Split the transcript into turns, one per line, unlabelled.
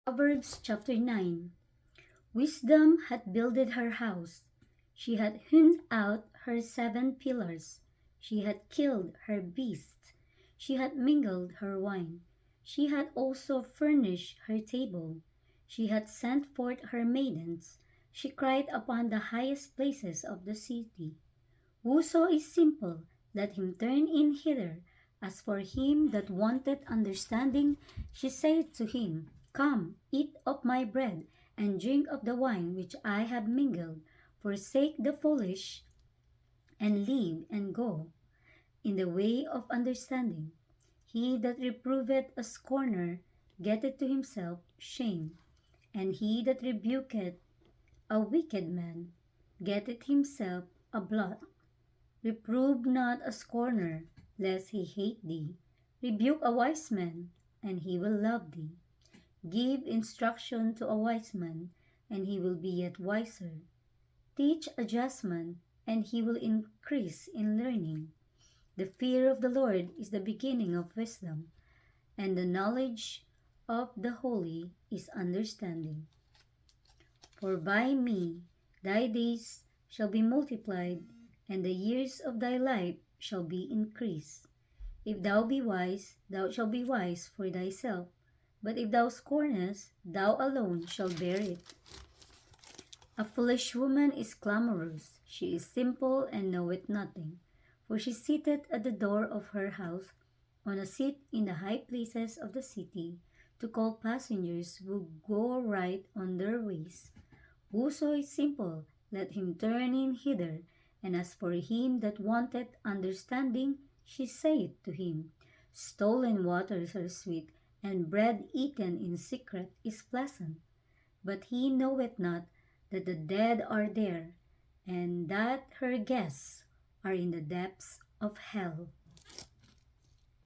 Proverbs chapter 9. Wisdom had builded her house. She had hewn out her 7 pillars. She had killed her beasts. She had mingled her wine. She had also furnished her table. She had sent forth her maidens. She cried upon the highest places of the city. Whoso is simple, let him turn in hither. As for him that wanted understanding, she said to him, Come, eat of my bread, and drink of the wine which I have mingled. Forsake the foolish, and live and go in the way of understanding. He that reproveth a scorner getteth to himself shame, and he that rebuketh a wicked man getteth himself a blot. Reprove not a scorner, lest he hate thee. Rebuke a wise man, and he will love thee. Give instruction to a wise man, and he will be yet wiser. Teach a just man, and he will increase in learning. The fear of the Lord is the beginning of wisdom, and the knowledge of the holy is understanding. For by me thy days shall be multiplied, and the years of thy life shall be increased. If thou be wise, thou shalt be wise for thyself. But if thou scornest, thou alone shalt bear it. A foolish woman is clamorous. She is simple and knoweth nothing. For she sitteth at the door of her house, on a seat in the high places of the city, to call passengers who go right on their ways. Whoso is simple, let him turn in hither. And as for him that wanteth understanding, she saith to him, Stolen waters are sweet, and bread eaten in secret is pleasant. But he knoweth not that the dead are there, and that her guests are in the depths of hell.